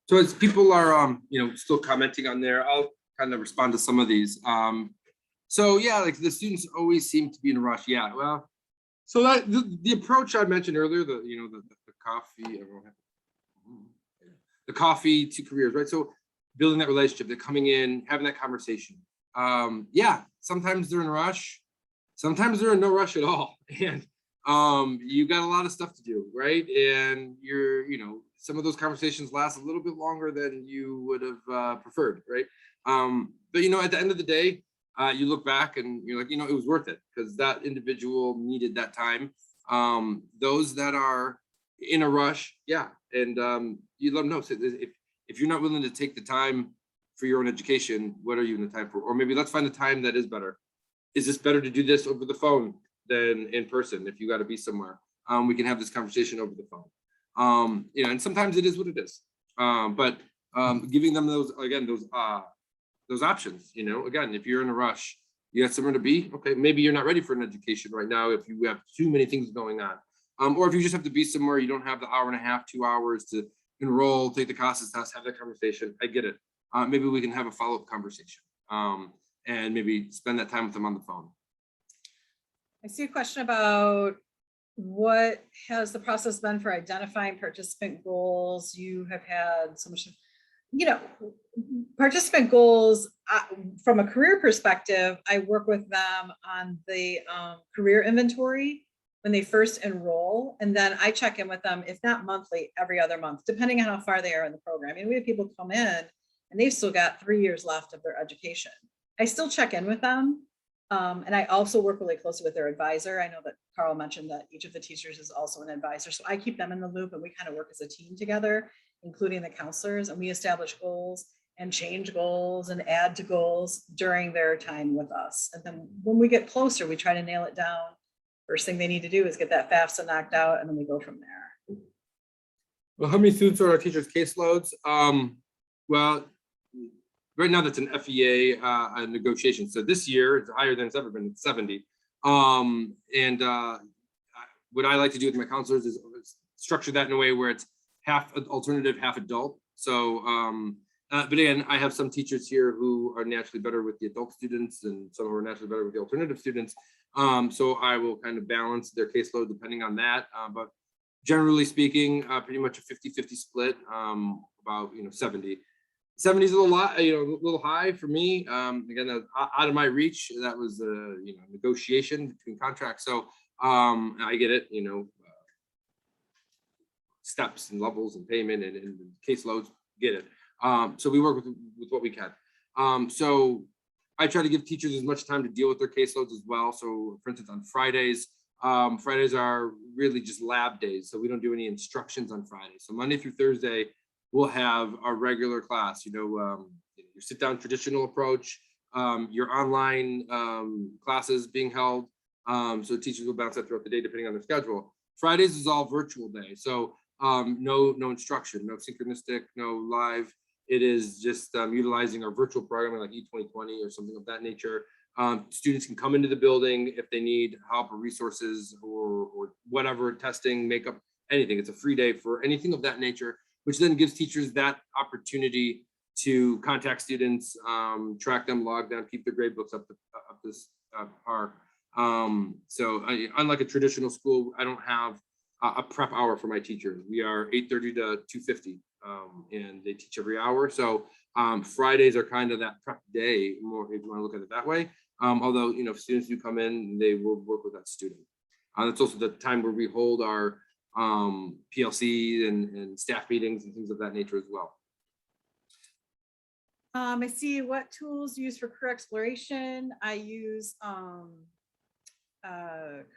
So as people are, still commenting on there, I'll kind of respond to some of these. So yeah, like the students always seem to be in a rush. Yeah, well, so that the approach I mentioned earlier, the coffee, the coffee to careers, right? So building that relationship, they're coming in, having that conversation. Yeah, sometimes they're in a rush, sometimes they're in no rush at all, and you got a lot of stuff to do, right? And some of those conversations last a little bit longer than you would have preferred, right? But at the end of the day, you look back and you're like, it was worth it because that individual needed that time. Those that are in a rush, yeah, and you let them know. So if you're not willing to take the time for your own education, what are you in the time for? Or maybe let's find a time that is better. Is this better to do this over the phone than in person if you got to be somewhere? we can have this conversation over the phone. You know, and sometimes it is what it is. But giving them those, again, those options, you know, again, if you're in a rush, you have somewhere to be, okay, maybe you're not ready for an education right now if you have too many things going on. Or if you just have to be somewhere, you don't have the hour and a half, 2 hours to enroll, take the CASAS test, have that conversation. I get it. Maybe we can have a follow-up conversation and maybe spend that time with them on the phone.
I see a question about what has the process been for identifying participant goals? You have had so much, you know, participant goals from a career perspective. I work with them on the career inventory when they first enroll, and then I check in with them, if not monthly, every other month, depending on how far they are in the program. And we have people come in and they've still got 3 years left of their education. I still check in with them. And I also work really closely with their advisor. I know that Carl mentioned that each of the teachers is also an advisor. So I keep them in the loop and we kind of work as a team together, including the counselors, and we establish goals and change goals and add to goals during their time with us. And then when we get closer, we try to nail it down. First thing they need to do is get that FAFSA knocked out, and then we go from there.
Well, how many students are our teachers' caseloads? Well, right now that's an FEA negotiation. So this year it's higher than it's ever been, it's 70. What I like to do with my counselors is structure that in a way where it's half alternative, half adult. So, but again, I have some teachers here who are naturally better with the adult students and some who are naturally better with the alternative students. So I will kind of balance their caseload depending on that. But generally speaking, pretty much a 50-50 split, about, 70. 70 is a little high for me. Again, out of my reach. That was a negotiation between contracts. So I get it. Steps and levels and payment and caseloads, get it. So we work with what we can. So I try to give teachers as much time to deal with their caseloads as well. So for instance, on Fridays are really just lab days. So we don't do any instructions on Fridays. So Monday through Thursday, we'll have our regular class, your sit down traditional approach, your online classes being held. So teachers will bounce that throughout the day, depending on their schedule. Fridays is all virtual day. So no instruction, no synchronistic, no live. It is just utilizing our virtual programming like E2020 or something of that nature. Students can come into the building if they need help or resources or whatever, testing, makeup, anything. It's a free day for anything of that nature, which then gives teachers that opportunity to contact students, track them, log down, keep their grade books up this par. So unlike a traditional school, I don't have a prep hour for my teachers. We are 8:30 to 2:50, and they teach every hour. So Fridays are kind of that prep day, more if you want to look at it that way. Although, if students do come in, they will work with that student. That's also the time where we hold our PLC and staff meetings and things of that nature as well.
I see what tools used for career exploration. I use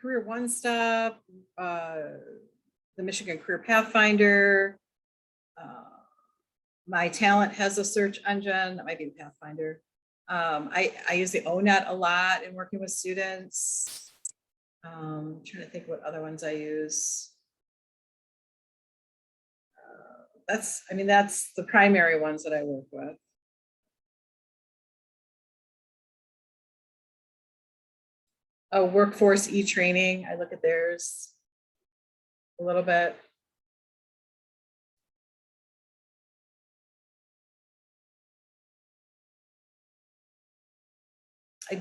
Career One Step, the Michigan Career Pathfinder. My Talent has a search engine. That might be the Pathfinder. I use the ONET a lot in working with students. I'm trying to think what other ones I use. That's the primary ones that I work with. Workforce e-training, I look at theirs a little bit. I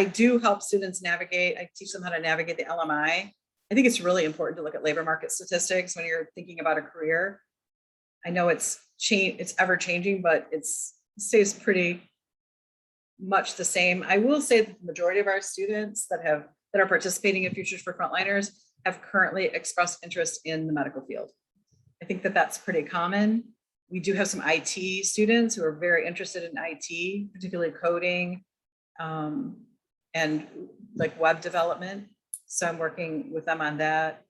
do help students navigate. I teach them how to navigate the LMI. I think it's really important to look at labor market statistics when you're thinking about a career. I know it's ever changing, but it stays pretty much the same. I will say that the majority of our students that are participating in Futures for Frontliners have currently expressed interest in the medical field. I think that that's pretty common. We do have some IT students who are very interested in IT, particularly coding and like web development. So I'm working with them on that.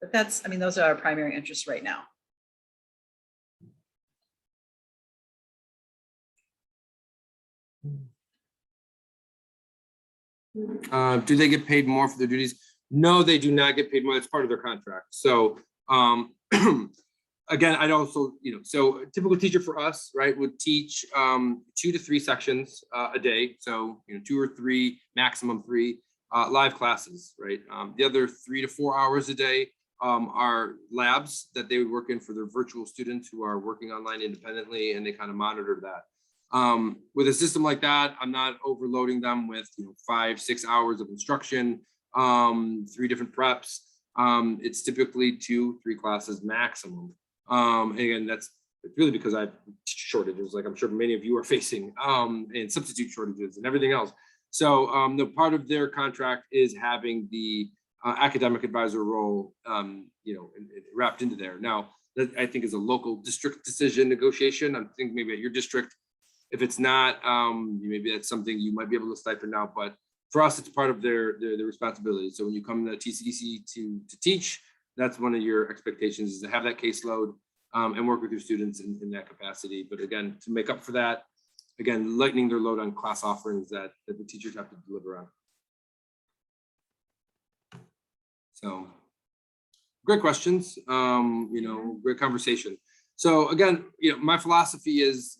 But those are our primary interests right now.
Do they get paid more for their duties? No, they do not get paid more. It's part of their contract. So again, I'd also, so a typical teacher for us, right, would teach 2 to 3 sections a day. So, 2 or 3, maximum 3 live classes, right? The other 3 to 4 hours a day are labs that they would work in for their virtual students who are working online independently, and they kind of monitor that. With a system like that, I'm not overloading them with 5, 6 hours of instruction, 3 different preps. It's typically 2, 3 classes maximum. And again, it's really because I have shortages, like I'm sure many of you are facing, and substitute shortages and everything else. So the part of their contract is having the academic advisor role, wrapped into there. Now, that I think is a local district decision negotiation. I think maybe at your district, if it's not, maybe that's something you might be able to stipend out, but for us, it's part of their responsibility. So when you come to TCDC to teach, that's one of your expectations, is to have that caseload and work with your students in that capacity. But again, to make up for that, again, lightening their load on class offerings that the teachers have to deliver on. So great questions, great conversation. So again, my philosophy is,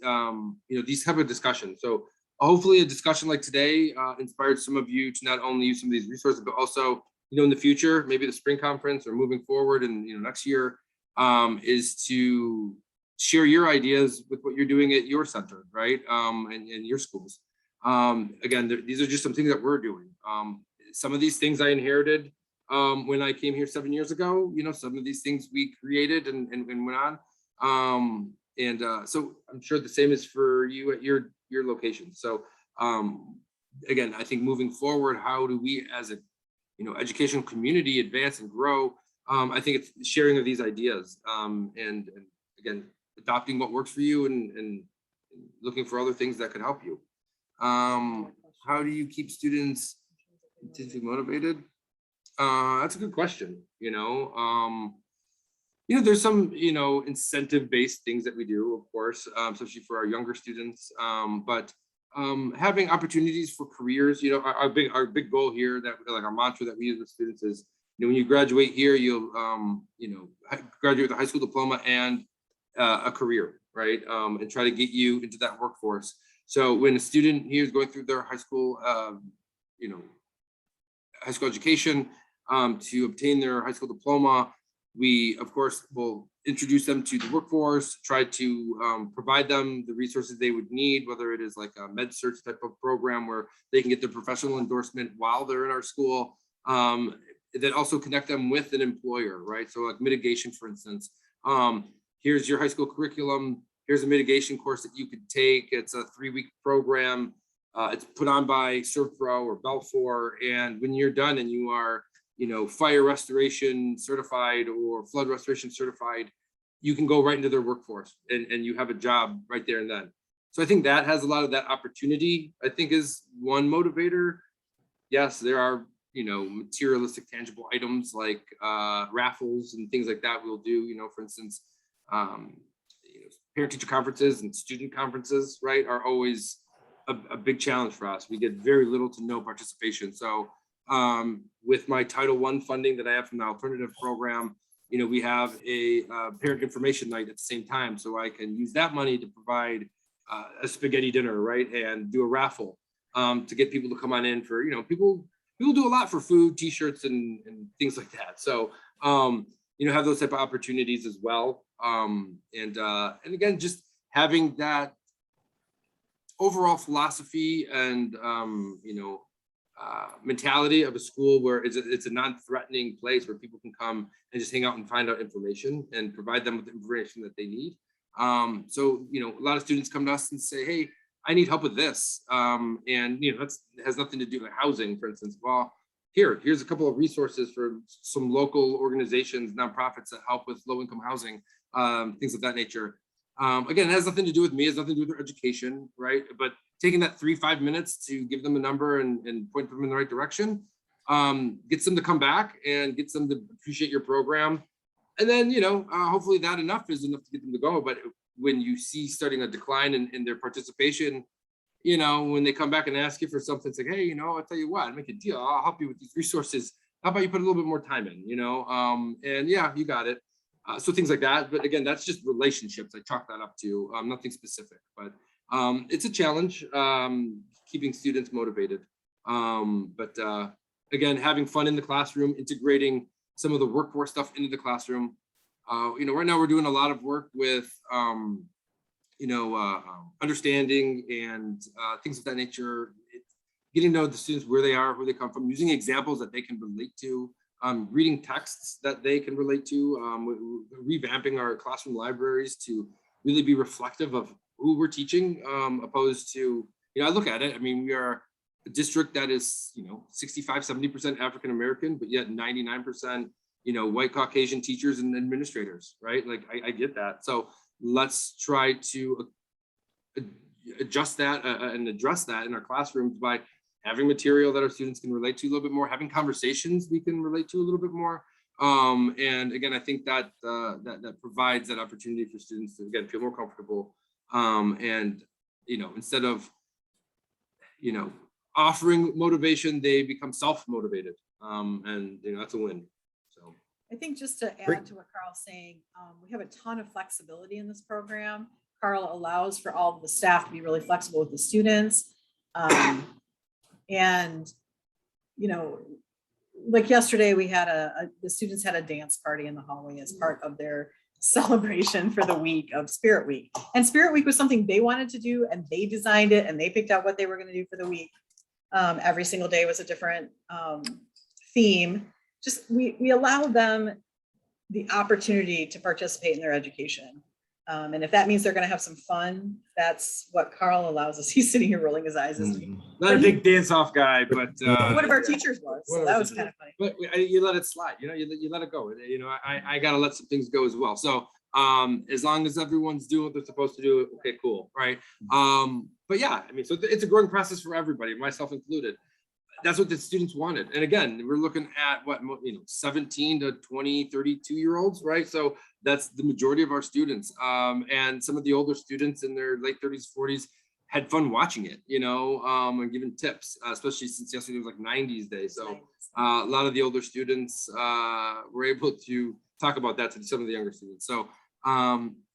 these type of discussions. So hopefully a discussion like today inspired some of you to not only use some of these resources, but also, in the future, maybe the spring conference or moving forward and next year, is to share your ideas with what you're doing at your center, right? And your schools. Again, these are just some things that we're doing. Some of these things I inherited when I came here 7 years ago. Some of these things we created and went on. So I'm sure the same is for you at your location. So again, I think moving forward, how do we as a educational community advance and grow? I think it's sharing of these ideas, and again, adopting what works for you and looking for other things that could help you. How do you keep students motivated? That's a good question. There's some, incentive-based things that we do, of course, especially for our younger students. But having opportunities for careers, our big goal here, that like our mantra that we use with students is, when you graduate here, you'll, graduate with a high school diploma and a career, right? And try to get you into that workforce. So when a student here is going through their high school, high school education, to obtain their high school diploma, we, of course, will introduce them to the workforce, try to provide them the resources they would need, whether it is like a med search type of program where they can get their professional endorsement while they're in our school, that also connect them with an employer, right? So like mitigation, for instance, here's your high school curriculum, here's a mitigation course that you could take. It's a 3-week program. It's put on by ServPro or Belfor, and when you're done and you are fire restoration certified or flood restoration certified, you can go right into their workforce and you have a job right there and then. So I think that has a lot of that opportunity, I think, is one motivator. Yes, there are, materialistic tangible items like raffles and things like that we'll do, for instance, parent teacher conferences and student conferences, right, are always a big challenge for us. We get very little to no participation. So with my Title I funding that I have from the alternative program, we have a parent information night at the same time. So I can use that money to provide a spaghetti dinner, right? And do a raffle to get people to come on in for, people do a lot for food, t-shirts and things like that. So, have those type of opportunities as well. And again, just having that overall philosophy and, mentality of a school where it's a non-threatening place where people can come and just hang out and find out information and provide them with the information that they need. So, a lot of students come to us and say, hey, I need help with this. And, that has nothing to do with housing, for instance. Well, here's a couple of resources for some local organizations, nonprofits that help with low-income housing, things of that nature. Again, it has nothing to do with me, it has nothing to do with their education, right? But taking that 3-5 minutes to give them a number and point them in the right direction, gets them to come back and gets them to appreciate your program. And then, hopefully that is enough to get them to go. But when you see starting a decline in their participation, when they come back and ask you for something, it's like, hey, I'll tell you what, make a deal. I'll help you with these resources. how about you put a little bit more time in, and yeah, you got it. So things like that. But again, that's just relationships. I chalk that up to nothing specific, but it's a challenge keeping students motivated. But again, having fun in the classroom, integrating some of the workforce stuff into the classroom. Right now we're doing a lot of work with, understanding and things of that nature. Getting to know the students, where they are, where they come from, using examples that they can relate to, reading texts that they can relate to, revamping our classroom libraries to really be reflective of who we're teaching, opposed to, I look at it, I mean, we are a district that is, 65, 70% African-American, but yet 99%, white Caucasian teachers and administrators, right? Like, I get that. So let's try to adjust that and address that in our classrooms by having material that our students can relate to a little bit more, having conversations we can relate to a little bit more. And again, I think that that provides that opportunity for students to, again, feel more comfortable. And, instead of, offering motivation, they become self-motivated. And, that's a win. So
I think just to
Great.
add to what Carl's saying, we have a ton of flexibility in this program. Carl allows for all of the staff to be really flexible with the students. And, like yesterday, we had the students had a dance party in the hallway as part of their celebration for the week of Spirit Week. And Spirit Week was something they wanted to do, and they designed it, and they picked out what they were going to do for the week. Every single day was a different theme. Just we allow them the opportunity to participate in their education. And if that means they're going to have some fun, that's what Carl allows us. He's sitting here rolling his eyes.
not a big dance-off guy, but
One of our teachers was, so that was kind of funny.
But you let it slide, you let it go. I got to let some things go as well. So as long as everyone's doing what they're supposed to do, okay, cool, right? But yeah, I mean, so it's a growing process for everybody, myself included. That's what the students wanted. And again, we're looking at 17 to 20, 32-year-olds, right? So that's the majority of our students. And some of the older students in their late 30s, 40s had fun watching it, and giving tips, especially since yesterday was like 90s day. So a lot of the older students were able to talk about that to some of the younger students. So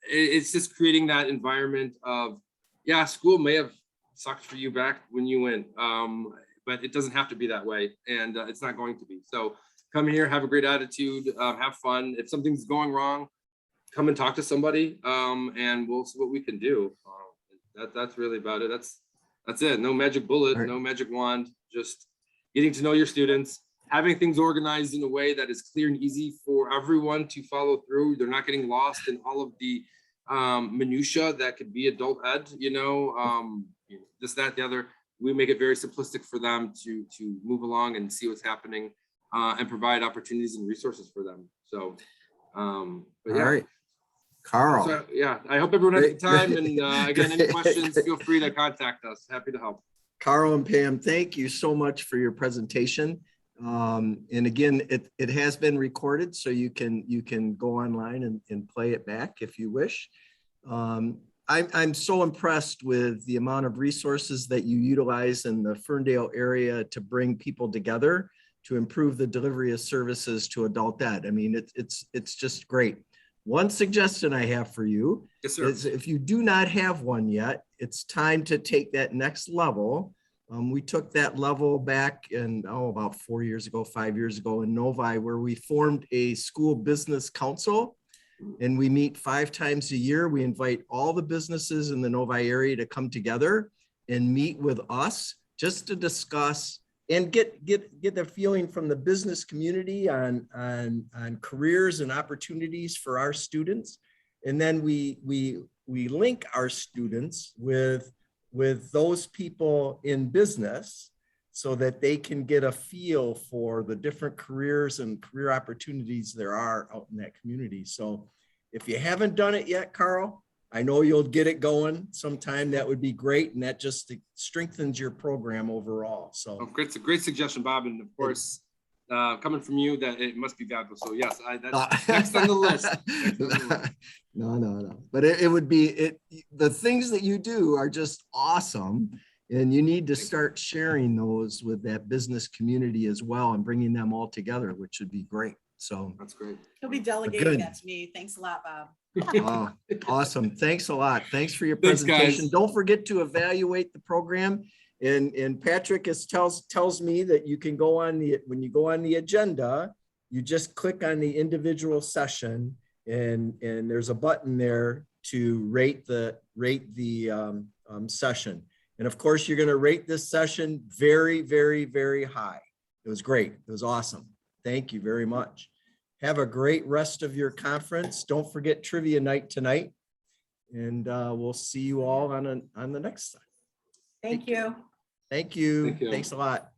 it's just creating that environment of, yeah, school may have sucked for you back when you went, but it doesn't have to be that way, and it's not going to be. So come here, have a great attitude, have fun. If something's going wrong, come and talk to somebody, and we'll see what we can do. That's really about it. That's it. No magic bullet, no magic wand, just getting to know your students, having things organized in a way that is clear and easy for everyone to follow through. They're not getting lost in all of the minutia that could be adult ed, this, that, the other. We make it very simplistic for them to move along and see what's happening, and provide opportunities and resources for them. So, but yeah.
All right, Carl.
So, yeah, I hope everyone has the time. And again, any questions, feel free to contact us. Happy to help.
Carl and Pam, thank you so much for your presentation. And again, it has been recorded, so you can go online and play it back if you wish. I'm so impressed with the amount of resources that you utilize in the Ferndale area to bring people together to improve the delivery of services to adult ed. I mean, it's just great. One suggestion I have for you,
yes, sir,
is if you do not have one yet, it's time to take that next level. We took that level back in, about 4 years ago, 5 years ago in Novi, where we formed a school business council. And we meet 5 times a year. We invite all the businesses in the Novi area to come together and meet with us just to discuss and get the feeling from the business community on careers and opportunities for our students. And then we link our students with those people in business so that they can get a feel for the different careers and career opportunities there are out in that community. So if you haven't done it yet, Carl, I know you'll get it going sometime. That would be great. And that just strengthens your program overall. So
it's a great suggestion, Bob. And of course, coming from you, that it must be valuable. So yes, that's next on the list.
No. But it would be, the things that you do are just awesome. And you need to
Thank you.
start sharing those with that business community as well and bringing them all together, which would be great. So,
That's great.
He'll be
Good.
delegating that to me. Thanks a lot, Bob.
awesome. Thanks a lot. Thanks for your
Thanks, guys.
presentation. Don't forget to evaluate the program. And Patrick tells me that you can go on when you go on the agenda, you just click on the individual session and there's a button there to rate the session. And of course, you're going to rate this session very, very, very high. It was great. It was awesome. Thank you very much. Have a great rest of your conference. Don't forget trivia night tonight. And we'll see you all on the next time.
Thank you.
Thank you.
Thank you.
Thanks a lot.